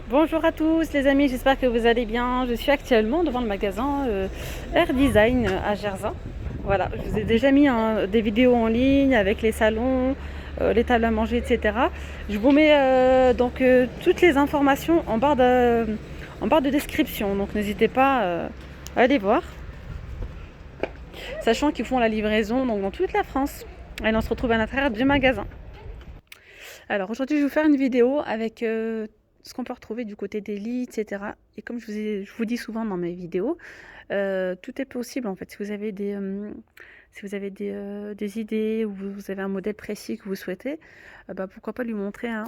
Bonjour à tous les amis, j'espère que vous allez bien. Je suis actuellement devant le magasin Air Design à Gerza. Voilà, je vous ai déjà mis des vidéos en ligne avec les salons, les tables à manger, etc. Je vous mets toutes les informations en barre de description, donc n'hésitez pas à aller voir. Sachant qu'ils font la livraison donc, dans toute la France. Et on se retrouve à l'intérieur du magasin. Alors aujourd'hui, je vais vous faire une vidéo avec ce qu'on peut retrouver du côté des lits, etc. Et comme je vous dis souvent dans mes vidéos, tout est possible en fait. Si vous avez des idées ou vous avez un modèle précis que vous souhaitez, pourquoi pas lui montrer, hein.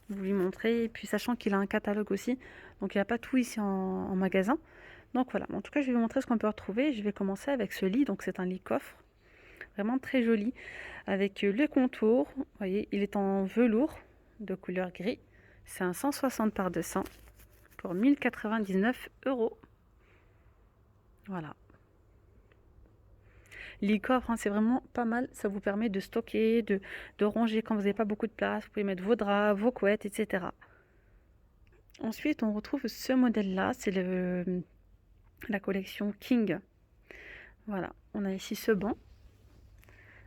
Vous lui montrez, et puis sachant qu'il a un catalogue aussi, donc il n'y a pas tout ici en magasin. Donc voilà, en tout cas, je vais vous montrer ce qu'on peut retrouver. Je vais commencer avec ce lit, donc c'est un lit coffre, vraiment très joli, avec les contours. Vous voyez, il est en velours de couleur gris. C'est un 160 par 200 pour 1099 €. Voilà. Lit coffre, hein, c'est vraiment pas mal. Ça vous permet de stocker, de ranger quand vous n'avez pas beaucoup de place. Vous pouvez mettre vos draps, vos couettes, etc. Ensuite, on retrouve ce modèle-là. C'est la collection King. Voilà. On a ici ce banc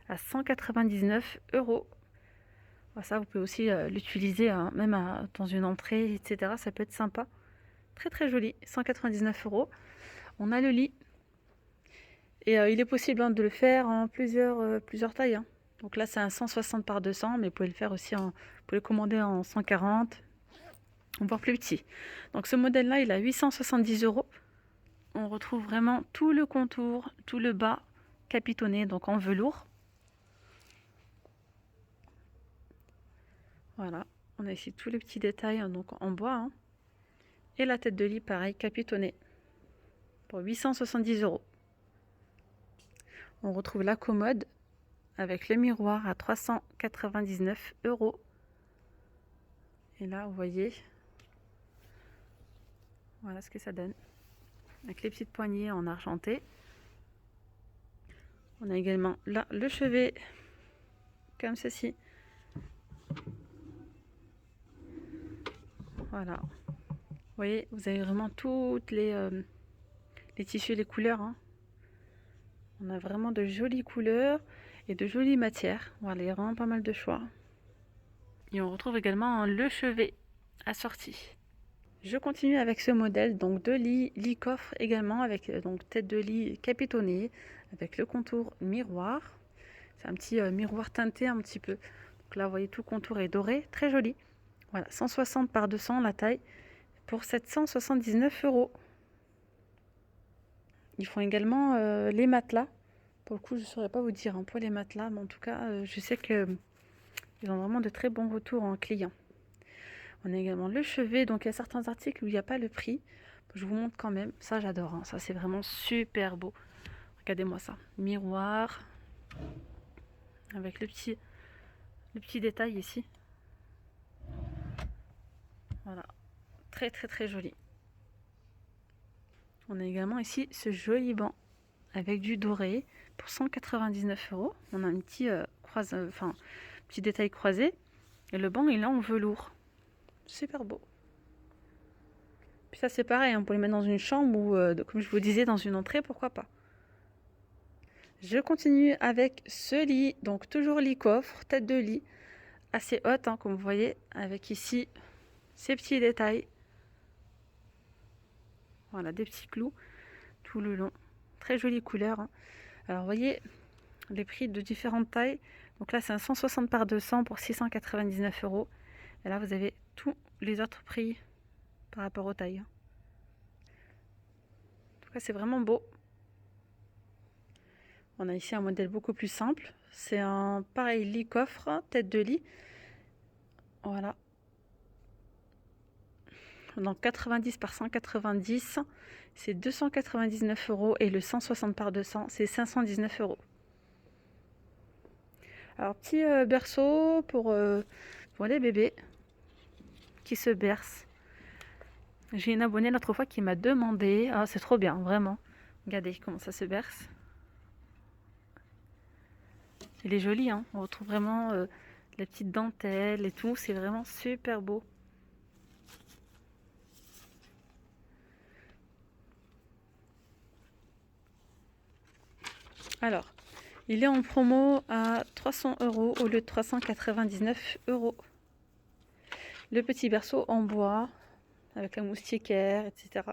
à 199 €. Ça, vous pouvez aussi l'utiliser même dans une entrée, etc. Ça peut être sympa. Très très joli. 199 €. On a le lit. Et il est possible de le faire en plusieurs tailles, hein. Donc là, c'est un 160 par 200, mais vous pouvez le faire aussi vous pouvez le commander en 140, voire plus petit. Donc ce modèle-là, il a 870 €. On retrouve vraiment tout le contour, tout le bas capitonné, donc en velours. Voilà, on a ici tous les petits détails donc en bois, hein. Et la tête de lit, pareil, capitonnée, pour 870 €. On retrouve la commode avec le miroir à 399 €. Et là, vous voyez, voilà ce que ça donne. Avec les petites poignées en argenté. On a également là le chevet, comme ceci. Voilà. Vous voyez, vous avez vraiment toutes les tissus, les couleurs, hein. On a vraiment de jolies couleurs et de jolies matières. Voilà, il y a vraiment pas mal de choix. Et on retrouve également le chevet assorti. Je continue avec ce modèle donc de lit coffre également avec donc tête de lit capitonnée avec le contour miroir. C'est un petit miroir teinté un petit peu. Donc là, vous voyez, tout le contour est doré, très joli. Voilà, 160 par 200 la taille pour 779 €. Ils font également les matelas. Pour le coup, je ne saurais pas vous dire pour les matelas, mais en tout cas, je sais qu'ils ont vraiment de très bons retours en clients. On a également le chevet, donc il y a certains articles où il n'y a pas le prix. Je vous montre quand même, ça j'adore, hein. Ça c'est vraiment super beau. Regardez-moi ça, miroir, avec le petit détail ici. Voilà, très très très joli. On a également ici ce joli banc avec du doré pour 199 €. On a un petit, petit détail croisé. Et le banc il est en velours. Super beau. Puis ça c'est pareil, on peut le mettre dans une chambre ou comme je vous disais dans une entrée, pourquoi pas. Je continue avec ce lit, donc toujours lit coffre, tête de lit, assez haute, hein, comme vous voyez, avec ici ces petits détails. Voilà, des petits clous tout le long. Très jolie couleur, hein. Alors vous voyez les prix de différentes tailles. Donc là c'est un 160 par 200 pour 699 €. Et là vous avez tous les autres prix par rapport aux tailles. En tout cas c'est vraiment beau. On a ici un modèle beaucoup plus simple. C'est un pareil lit coffre, tête de lit. Voilà. Donc 90 par 190, c'est 299 € et le 160 par 200, c'est 519 €. Alors petit berceau pour les bébés qui se bercent. J'ai une abonnée l'autre fois qui m'a demandé, ah c'est trop bien, vraiment. Regardez comment ça se berce. Il est joli, hein. On retrouve vraiment la petite dentelle et tout, c'est vraiment super beau. Alors, il est en promo à 300 € au lieu de 399 €. Le petit berceau en bois avec la moustiquaire, etc.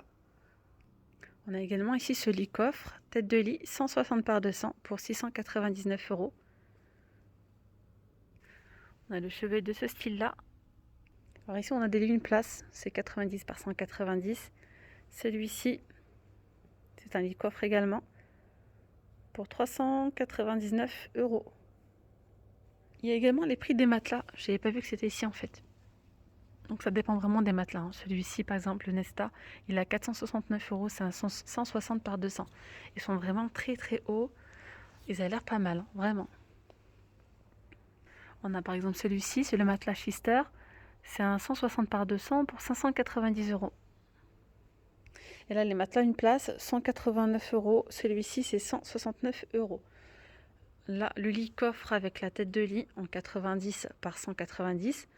On a également ici ce lit coffre, tête de lit 160 par 200 pour 699 €. On a le chevet de ce style-là. Alors ici, on a des lits une place, c'est 90 par 190. Celui-ci, c'est un lit coffre également, pour 399 €. Il y a également les prix des matelas. Je n'avais pas vu que c'était ici en fait. Donc ça dépend vraiment des matelas, hein. Celui-ci, par exemple, le Nesta, il a 469 €, c'est un 160 par 200. Ils sont vraiment très très hauts. Ils ont l'air pas mal, hein, vraiment. On a par exemple celui-ci, c'est le matelas Chister. C'est un 160 par 200 pour 590 €. Et là, les matelas une place, 189 €. Celui-ci, c'est 169 €. Là, le lit coffre avec la tête de lit en 90 par 190,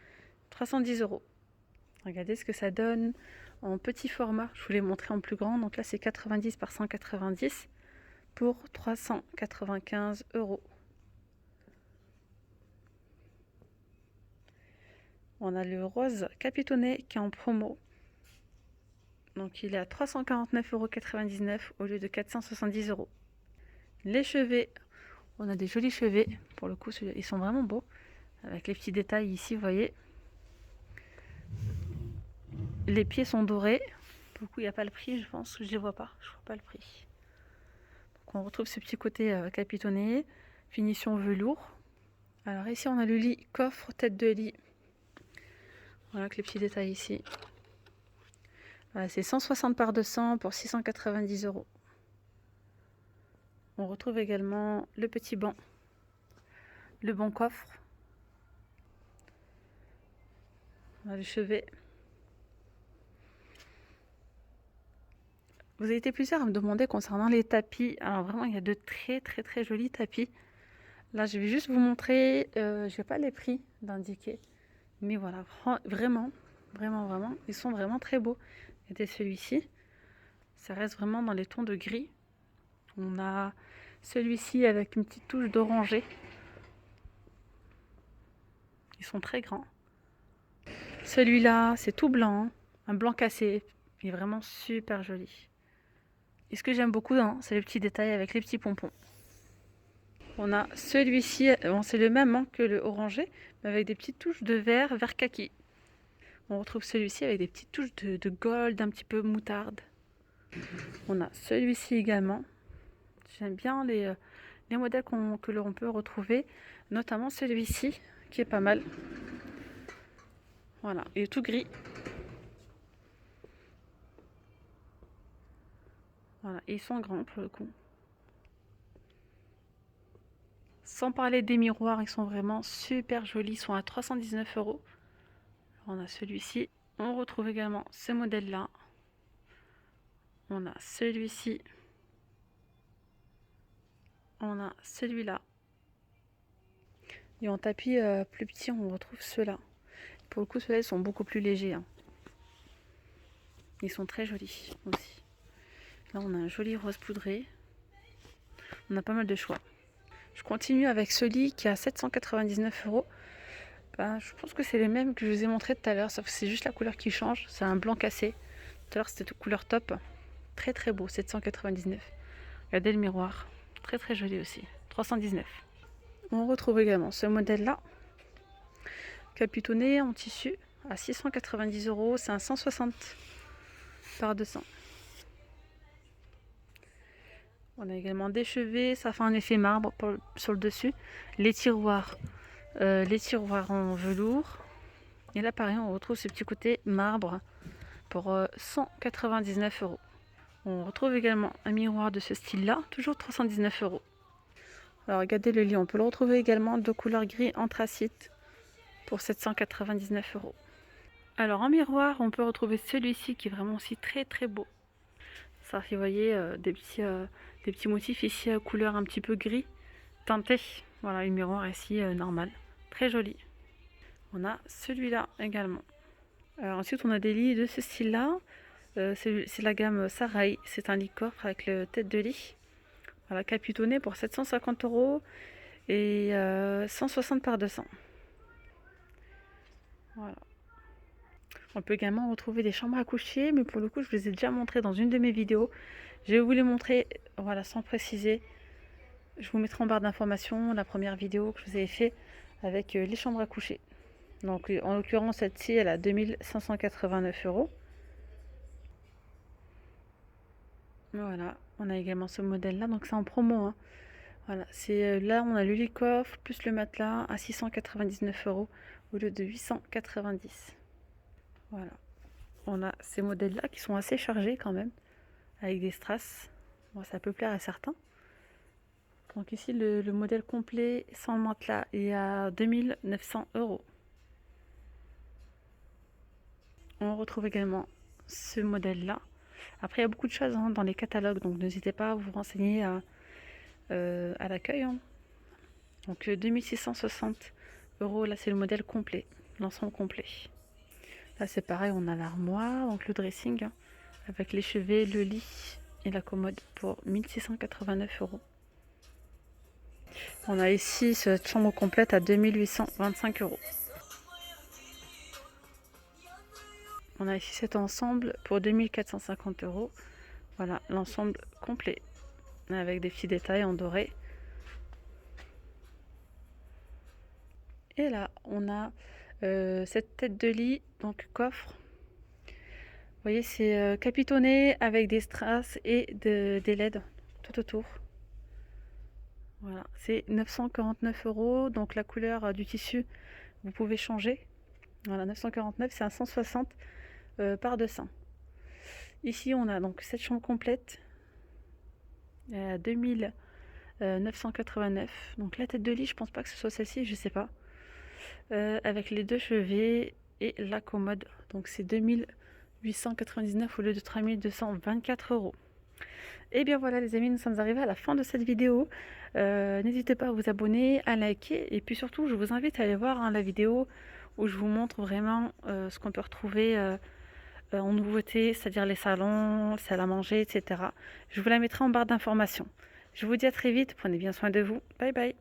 310 €. Regardez ce que ça donne en petit format. Je vous l'ai montré en plus grand. Donc là, c'est 90 par 190 pour 395 €. On a le rose capitonné qui est en promo. Donc il est à 349,99 € au lieu de 470 €. Les chevets, on a des jolis chevets. Pour le coup, ils sont vraiment beaux. Avec les petits détails ici, vous voyez. Les pieds sont dorés. Pour le coup, il n'y a pas le prix, je pense. Je ne les vois pas. Je ne vois pas le prix. Donc on retrouve ce petit côté capitonné. Finition velours. Alors ici, on a le lit coffre, tête de lit. Voilà avec les petits détails ici. Voilà, c'est 160 par 200 pour 690 €. On retrouve également le petit banc, le banc coffre. On a le chevet. Vous avez été plusieurs à me demander concernant les tapis. Alors vraiment, il y a de très très très jolis tapis. Là, je vais juste vous montrer. Je n'ai pas les prix d'indiquer. Mais voilà, vraiment, vraiment, vraiment, ils sont vraiment très beaux. Regardez celui-ci. Ça reste vraiment dans les tons de gris. On a celui-ci avec une petite touche d'orangé. Ils sont très grands. Celui-là, c'est tout blanc, un blanc cassé. Il est vraiment super joli. Et ce que j'aime beaucoup, hein, c'est les petits détails avec les petits pompons. On a celui-ci, bon, c'est le même hein, que le orangé, mais avec des petites touches de vert kaki. On retrouve celui-ci avec des petites touches de gold, un petit peu moutarde. On a celui-ci également. J'aime bien les modèles que l'on peut retrouver, notamment celui-ci qui est pas mal. Voilà, il est tout gris. Voilà, et ils sont grands pour le coup. Sans parler des miroirs, ils sont vraiment super jolis. Ils sont à 319 €. On a celui-ci. On retrouve également ce modèle-là. On a celui-ci. On a celui-là. Et en tapis plus petit, on retrouve ceux-là. Pour le coup, ceux-là, ils sont beaucoup plus légers, hein. Ils sont très jolis aussi. Là, on a un joli rose poudré. On a pas mal de choix. Je continue avec ce lit qui est à 799 €. Ben, je pense que c'est les mêmes que je vous ai montré tout à l'heure, sauf que c'est juste la couleur qui change. C'est un blanc cassé. Tout à l'heure, c'était couleur top. Très très beau, 799. Regardez le miroir. Très très joli aussi. 319. On retrouve également ce modèle-là. Capitonné en tissu à 690 €. C'est un 160 par 200. On a également des chevets, ça fait un effet marbre sur le dessus. Les tiroirs en velours. Et là pareil, on retrouve ce petit côté marbre pour 199 €. On retrouve également un miroir de ce style-là, toujours 319 €. Alors regardez le lit, on peut le retrouver également de couleur gris anthracite pour 799 €. Alors en miroir, on peut retrouver celui-ci qui est vraiment aussi très très beau. Ça, vous voyez, des petits motifs ici couleur un petit peu gris teinté. Voilà, une miroir ici normal, très joli. On a celui-là également. Alors ensuite, on a des lits de ce style-là. C'est la gamme Sarai. C'est un lit coffre avec le tête de lit Voilà, capitonné pour 750 € et 160 par 200. Voilà. On peut également retrouver des chambres à coucher, mais pour le coup, je vous les ai déjà montré dans une de mes vidéos. Je vais vous les montrer, voilà, sans préciser. Je vous mettrai en barre d'informations la première vidéo que je vous ai fait avec les chambres à coucher. Donc, en l'occurrence, celle-ci, elle a 2589 €. Voilà, on a également ce modèle-là, donc c'est en promo, hein. Voilà, c'est là, on a le lit coffre plus le matelas à 699 € au lieu de 890. Voilà, on a ces modèles-là qui sont assez chargés quand même, avec des strass. Bon, ça peut plaire à certains. Donc ici, le modèle complet sans matelas est à 2900 €. On retrouve également ce modèle-là. Après, il y a beaucoup de choses dans les catalogues, donc n'hésitez pas à vous renseigner à l'accueil, hein. Donc 2660 €, là c'est le modèle complet, l'ensemble complet. Là c'est pareil, on a l'armoire, donc le dressing, hein, avec les chevets, le lit et la commode pour 1689 €. On a ici cette chambre complète à 2825 €. On a ici cet ensemble pour 2450 €. Voilà, l'ensemble complet, avec des petits détails en doré. Et là, on a cette tête de lit, donc coffre. Vous voyez, c'est capitonné avec des strass et des LED tout autour. Voilà, c'est 949 €. Donc la couleur du tissu, vous pouvez changer. Voilà, 949, c'est un 160 par 200. Ici, on a donc cette chambre complète à 2989. Donc la tête de lit, je pense pas que ce soit celle-ci, je sais pas. Avec les deux chevets et la commode. Donc c'est 2899 au lieu de 3224 €. Et bien voilà les amis, nous sommes arrivés à la fin de cette vidéo. N'hésitez pas à vous abonner, à liker, et puis surtout je vous invite à aller voir, hein, la vidéo où je vous montre vraiment ce qu'on peut retrouver en nouveauté, c'est-à-dire les salons, salles à manger, etc. Je vous la mettrai en barre d'informations. Je vous dis à très vite, prenez bien soin de vous. Bye bye.